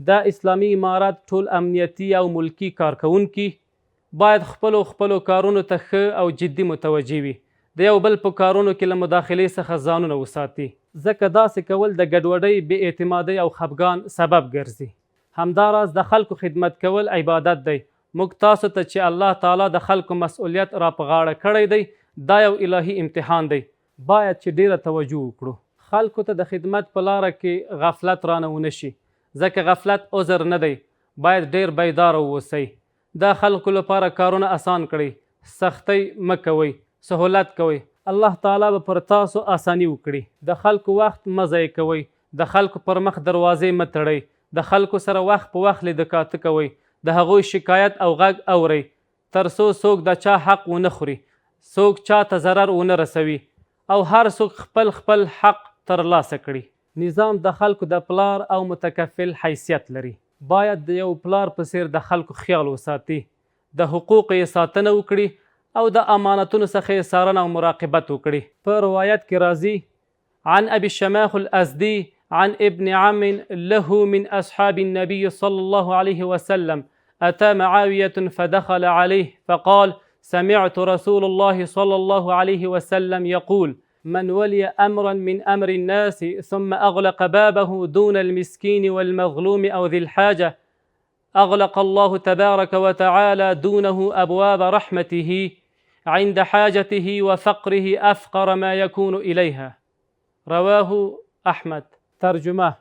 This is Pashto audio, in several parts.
د اسلامي امارت ټول امنیتي او ملکی کارکوونکي باید خپلو کارونو ته ښه او جدي متوجه وي، د یو بل په کارونو کې له مداخلې څخه ځانونه وساتي، ځکه داسې کول د ګډوډۍ، بې اعتمادۍ او خفګان سبب ګرځي. همداراز د خلکو خدمت کول عبادت دی. موږ تاسو ته چې الله تعالی د خلکو مسؤلیت را په غاړه کړی دی، دا یو الهي امتحان دی، باید چې ډیره توجه وکړو. خلکو ته د خدمت په لاره کې غفلت رانه ونه شي، ځکه غفلت عذر نه دی. باید ډیر بیداره واوسئ. د خلکو لپاره کارونه اسان کړئ، سختۍ مه کوئ، سهولت کوئ. الله تعالی به پر تاسو آسانی وکړي. د خلکو وخت مه ضایع کوئ، د خلکو پر مخ دروازې مه تړئ، د خلکو سره وخت په وخت لید کاته کوئ، د هغوی شکایت او غږ اورئ، تر څو څوک د چا حق ونه خوري، څوک چا ته ضرر ونه رسوي او هر څوک خپل حق ترلاسه کړي. نظام د خلکو د پلار او متکفل حیثیت لري. باید د یو پلار په څیر د خلکو خیال وساتي، د حقوق یې ساتنه وکړي او د امانتونو څخه یې څارنه او مراقبت وکړي. په روایت کې راځي عن ابي الشماخ الازدي عن ابن عم له من أصحاب النبي صلى الله عليه وسلم أتى معاوية فدخل عليه فقال سمعت رسول الله صلى الله عليه وسلم يقول من ولي أمرا من أمر الناس ثم أغلق بابه دون المسكين والمظلوم أو ذي الحاجة أغلق الله تبارك وتعالى دونه أبواب رحمته عند حاجته وفقره أفقر ما يكون إليها. رواه أحمد. ترجمه: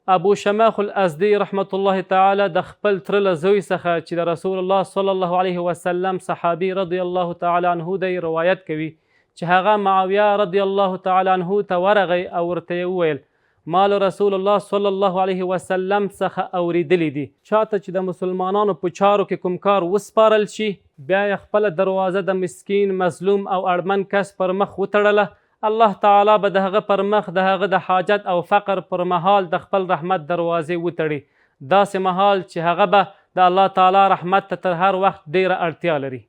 ابو شماخ الازدي رحمت الله تعالی د خپل تره له زوی څخه چې د رسول الله صلی الله علیه وسلم صحابي رضی الله تعالی عنه دی روایت کوي چې هغه معاویه رضی الله تعالی عنه ته ورغی او ورته وویل ما له رسول الله صلی الله علیه وسلم څخه اوریدلی دي چاته چې د مسلمانانو په چارو کې کوم کار وسپارل شي، بیا یې خپله دروازه د مسکین، مظلوم او اړمن کس پر مخ وتړله، الله تعالی به د هغه پر مخ د هغه د حاجت او فقر پر مهال د خپل رحمت دروازې وتړي، داسې مهال چې هغه به د الله تعالی رحمت ته تر هر وخت ډیره اړتیا لري.